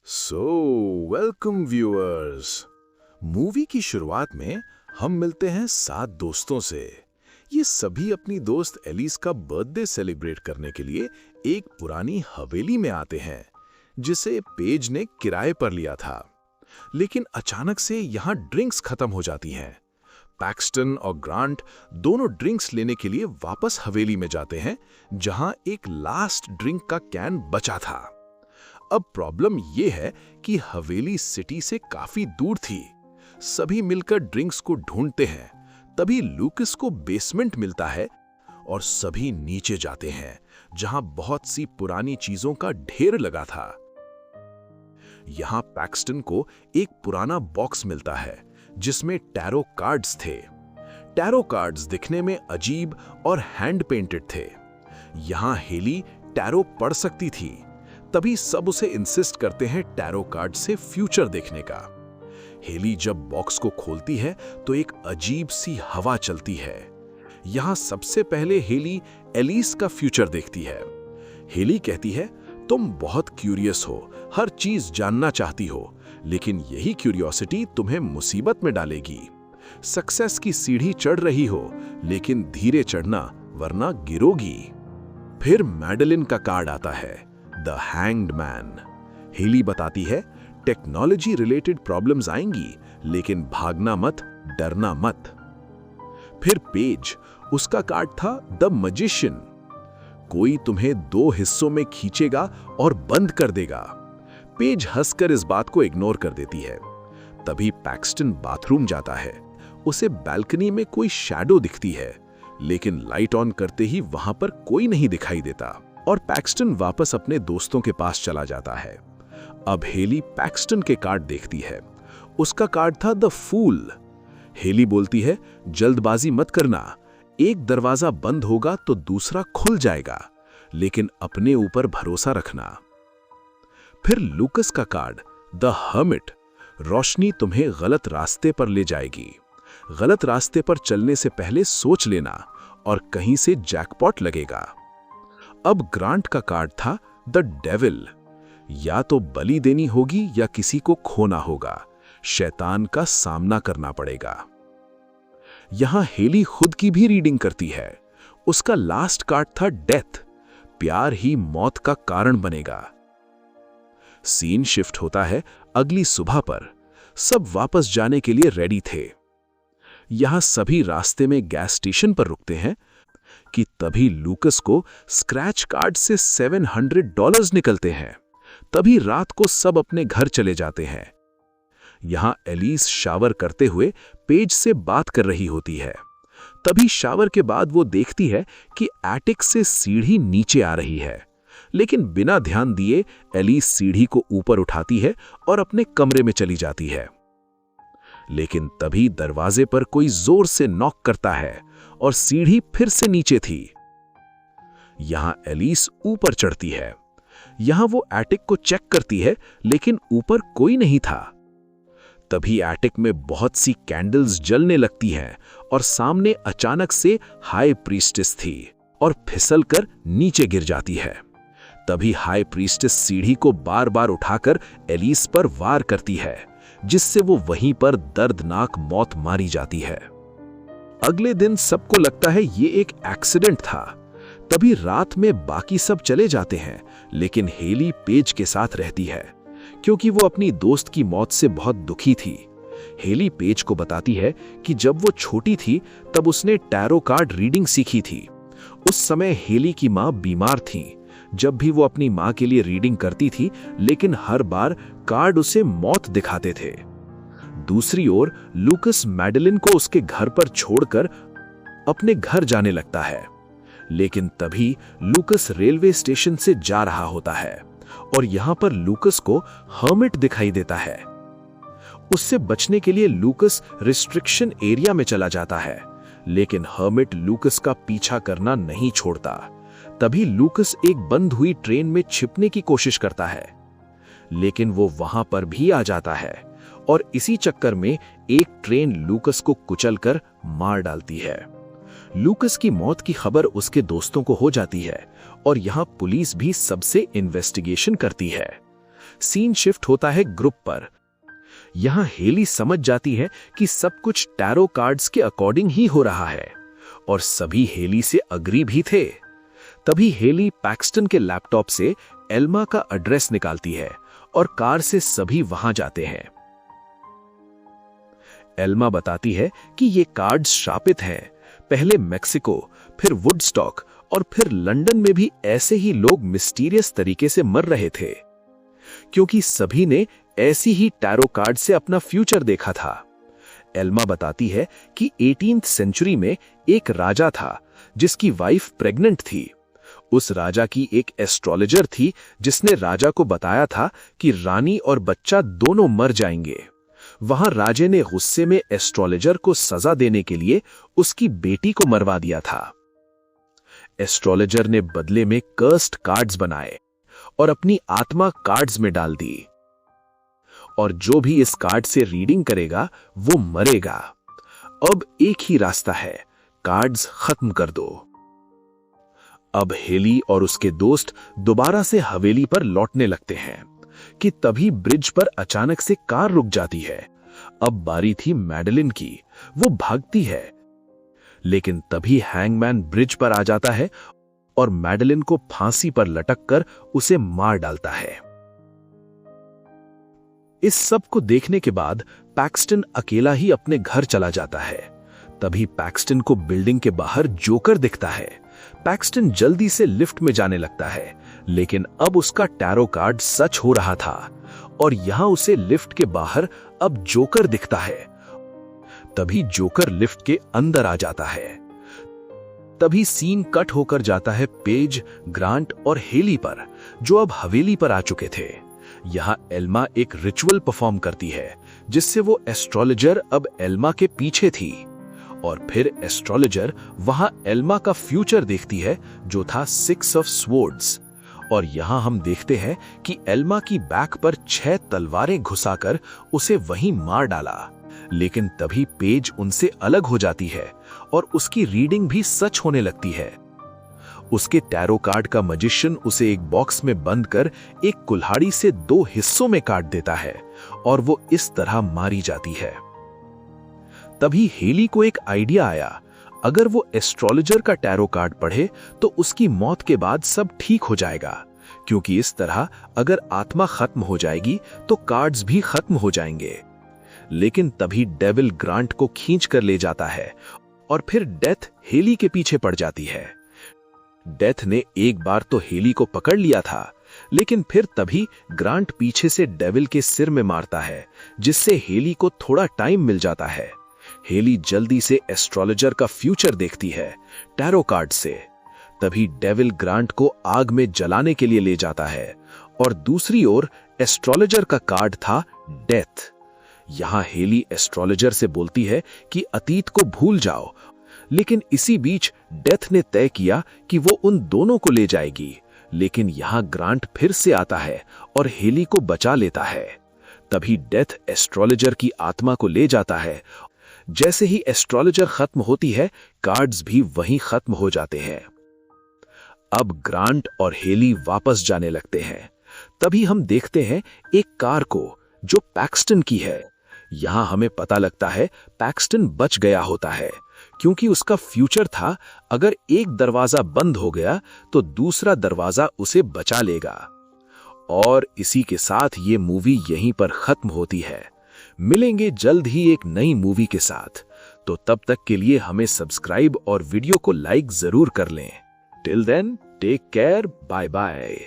So welcome viewers. Movie की शुरुआत में हम मिलते हैं 7 दोस्तों से। ये सभी अपनी दोस्त एलिस का बर्थडे सेलिब्रेट करने के लिए एक पुरानी हवेली में आते हैं जिसे पेज ने किराए पर लिया था। लेकिन अचानक से यहाँ ड्रिंक्स खत्म हो जाती हैं। पैक्सटन और ग्रांट दोनों ड्रिंक्स लेने के लिए वापस हवेली में जाते हैं जहां एक लास्ट ड्रिंक का कैन बचा था। अब प्रॉब्लम यह है कि हवेली सिटी से काफी दूर थी। सभी मिलकर ड्रिंक्स को ढूंढते हैं। तभी लूकस को बेसमेंट मिलता है और सभी नीचे जाते हैं जहां बहुत सी पुरानी चीजों का ढेर लगा था। यहां पैक्सटन को एक पुराना बॉक्स मिलता है जिसमें टैरो कार्ड्स थे। टैरो कार्ड्स दिखने में अजीब और हैंड पेंटेड थे। यहां हेली टैरो पढ़ सकती थी। तभी सब उसे इंसिस्ट करते हैं टैरो कार्ड से फ्यूचर देखने का। हेली जब बॉक्स को खोलती है तो एक अजीब सी हवा चलती है। यहां सबसे पहले हेली एलिस का फ्यूचर देखती है। हेली कहती है, तुम बहुत क्यूरियस हो, हर चीज जानना चाहती हो, लेकिन यही क्यूरियोसिटी तुम्हें मुसीबत में डालेगी। सक्सेस की सीढ़ी चढ़ रही हो, लेकिन धीरे चढ़ना वरना गिरोगी। फिर मैडलिन का कार्ड आता है, द हैंग्ड मैन। हेली बताती है, टेक्नोलॉजी रिलेटेड प्रॉब्लम्स आएंगी, लेकिन भागना मत, डरना मत। फिर पेज, उसका कार्ड था द मैजिशियन। कोई तुम्हें 2 हिस्सों में खींचेगा और बंद कर देगा। पेज हंसकर इस बात को इग्नोर कर देती है। तभी पैक्सटन बाथरूम जाता है। उसे बालकनी में कोई शैडो दिखती है, लेकिन लाइट ऑन करते ही वहां पर कोई नहीं दिखाई देता और पैक्सटन वापस अपने दोस्तों के पास चला जाता है। अब हेली पैक्सटन के कार्ड देखती है। उसका कार्ड था द फूल। हेली बोलती है, जल्दबाजी मत करना, एक दरवाजा बंद होगा तो दूसरा खुल जाएगा, लेकिन अपने ऊपर भरोसा रखना। फिर लूकस का कार्ड, द हर्मिट। रोशनी तुम्हें गलत रास्ते पर ले जाएगी। गलत रास्ते पर चलने से पहले सोच लेना और कहीं से जैकपॉट लगेगा। अब ग्रांट का कार्ड था द डेविल। या तो बलि देनी होगी या किसी को खोना होगा। शैतान का सामना करना पड़ेगा। यहां हेली खुद की भी रीडिंग करती है। उसका लास्ट कार्ड था डेथ। प्यार ही मौत का कारण बनेगा। सीन शिफ्ट होता है अगली सुबह पर। सब वापस जाने के लिए रेडी थे। यहां सभी रास्ते में गैस स्टेशन पर रुकते हैं कि तभी लूकस को स्क्रैच कार्ड से $700 निकलते हैं। तभी रात को सब अपने घर चले जाते हैं। यहां एलिस शावर करते हुए पेज से बात कर रही होती है। तभी शावर के बाद वो देखती है कि एटिक से सीढ़ी नीचे आ रही है, लेकिन बिना ध्यान दिए एलिस सीढ़ी को ऊपर उठाती है और अपने कमरे में चली जाती है। लेकिन तभी दरवाजे पर कोई जोर से नॉक करता है और सीढ़ी फिर से नीचे थी। यहां एलिस ऊपर चढ़ती है। यहां वो एटिक को चेक करती है, लेकिन ऊपर कोई नहीं था। तभी एटिक में बहुत सी कैंडल्स जलने लगती हैं और सामने अचानक से हाई प्रीस्टेस थी और फिसलकर नीचे गिर जाती है। तभी हाई प्रीस्टेस सीढ़ी को बार बार उठाकर एलिस पर वार करती है, जिससे वो वहीं पर दर्दनाक मौत मारी जाती है। अगले दिन सबको लगता है ये एक एक्सीडेंट था। तभी रात में बाकी सब चले जाते हैं, लेकिन हेली पेज के साथ रहती है क्योंकि वो अपनी दोस्त की मौत से बहुत दुखी थी। हेली पेज को बताती है कि जब वो छोटी थी तब उसने टैरो कार्ड रीडिंग सीखी थी। उस समय हेली की मां बीमार थी। जब भी वो अपनी मां के लिए रीडिंग करती थी, लेकिन हर बार कार्ड उसे मौत दिखाते थे। दूसरी ओर लूकस मैडलिन को उसके घर पर छोड़कर अपने घर जाने लगता है। लेकिन तभी लूकस रेलवे स्टेशन से जा रहा होता है और यहां पर लूकस को हर्मिट दिखाई देता है। उससे बचने के लिए लूकस रिस्ट्रिक्शन एरिया में चला जाता है, लेकिन हर्मिट लूकस का पीछा करना नहीं छोड़ता। तभी लूकस एक बंद हुई ट्रेन में छिपने की कोशिश करता है, लेकिन वो वहां पर भी आ जाता है और इसी चक्कर में एक ट्रेन लूकस को कुचलकर मार डालती है। लूकस की मौत की खबर उसके दोस्तों को हो जाती है और यहां पुलिस भी सबसे इन्वेस्टिगेशन करती है। सीन शिफ्ट होता है ग्रुप पर। यहां हेली समझ जाती है कि सब कुछ टैरो कार्ड्स के अकॉर्डिंग ही हो रहा है और सभी हेली से अग्री भी थे। तभी हेली पैक्सटन के लैपटॉप से एल्मा का एड्रेस निकालती है और कार से सभी वहां जाते हैं। एल्मा बताती है कि ये कार्ड्स श्रापित हैं। पहले मेक्सिको, फिर वुडस्टॉक और फिर लंदन में भी ऐसे ही लोग मिस्टीरियस तरीके से मर रहे थे, क्योंकि सभी ने ऐसी ही टैरो कार्ड से अपना फ्यूचर देखा था। एल्मा बताती है कि 18th सेंचुरी में एक राजा था जिसकी वाइफ प्रेग्नेंट थी। उस राजा की एक एस्ट्रोलॉजर थी जिसने राजा को बताया था कि रानी और बच्चा दोनों मर जाएंगे। वहां राजे ने गुस्से में एस्ट्रोलॉजर को सजा देने के लिए उसकी बेटी को मरवा दिया था। एस्ट्रोलॉजर ने बदले में कर्स्ड कार्ड्स बनाए और अपनी आत्मा कार्ड्स में डाल दी, और जो भी इस कार्ड से रीडिंग करेगा वो मरेगा। अब एक ही रास्ता है, कार्ड्स खत्म कर दो। अब हेली और उसके दोस्त दोबारा से हवेली पर लौटने लगते हैं कि तभी ब्रिज पर अचानक से कार रुक जाती है। अब बारी थी मैडेलिन की। वो भागती है, लेकिन तभी हैंगमैन ब्रिज पर आ जाता है और मैडेलिन को फांसी पर लटक कर उसे मार डालता है। इस सब को देखने के बाद पैक्सटन अकेला ही अपने घर चला जाता है। तभी पैक्सटन को बिल्डिंग के बाहर जोकर दिखता है। पैक्सटन जल्दी से लिफ्ट में जाने लगता है, लेकिन अब उसका टैरो कार्ड सच हो रहा था और यहां उसे लिफ्ट के बाहर अब जोकर दिखता है। तभी जोकर लिफ्ट के अंदर आ जाता है। तभी सीन कट होकर जाता है पेज, ग्रांट और हेली पर, जो अब हवेली पर आ चुके थे। यहां एल्मा एक रिचुअल परफॉर्म करती है जिससे वो एस्ट्रोलॉजर अब एल्मा के पीछे थी, और फिर एस्ट्रोलॉजर वहां एल्मा का फ्यूचर देखती है जो था 6 ऑफ स्वॉर्ड्स। और यहां हम देखते हैं कि एल्मा की बैक पर 6 तलवारें घुसाकर उसे वहीं मार डाला, लेकिन तभी पेज उनसे अलग हो जाती है और उसकी रीडिंग भी सच होने लगती है। उसके टैरो कार्ड का मजिशियन उसे एक बॉक्स में बंद कर एक कुल्हाड़ी से 2 हिस्सों में काट देता है और वो इस तरह मारी जाती है। तभी हेली को एक आइडिया आया, अगर वो एस्ट्रोलॉजर का टैरो कार्ड पढ़े तो उसकी मौत के बाद सब ठीक हो जाएगा, क्योंकि इस तरह अगर आत्मा खत्म हो जाएगी तो कार्ड्स भी खत्म हो जाएंगे। लेकिन तभी डेविल ग्रांट को खींच कर ले जाता है और फिर डेथ हेली के पीछे पड़ जाती है। डेथ ने एक बार तो हेली को पकड़ लिया था, लेकिन फिर तभी ग्रांट पीछे से डेविल के सिर में मारता है, जिससे हेली को थोड़ा टाइम मिल जाता है। हेली जल्दी से एस्ट्रोलॉजर का फ्यूचर देखती है टैरो कार्ड से। तभी डेविल ग्रांट को आग में जलाने के लिए ले जाता है और दूसरी ओर एस्ट्रोलॉजर का कार्ड था डेथ। यहां हेली एस्ट्रोलॉजर से बोलती है कि अतीत को भूल जाओ, लेकिन इसी बीच डेथ ने तय किया कि वो उन दोनों को ले जाएगी। लेकिन यहां ग्रांट फिर से आता है और हेली को बचा लेता है। तभी डेथ एस्ट्रोलॉजर की आत्मा को ले जाता है। जैसे ही एस्ट्रोलॉजर खत्म होती है, कार्ड्स भी वहीं खत्म हो जाते हैं। अब ग्रांट और हेली वापस जाने लगते हैं। तभी हम देखते हैं एक कार को जो पैक्सटन की है। यहां हमें पता लगता है पैक्सटन बच गया होता है, क्योंकि उसका फ्यूचर था अगर एक दरवाजा बंद हो गया तो दूसरा दरवाजा उसे बचा लेगा। और इसी के साथ ये मूवी यहीं पर खत्म होती है। मिलेंगे जल्द ही एक नई मूवी के साथ, तो तब तक के लिए हमें सब्सक्राइब और वीडियो को लाइक जरूर कर लें। Till then, take care, bye bye.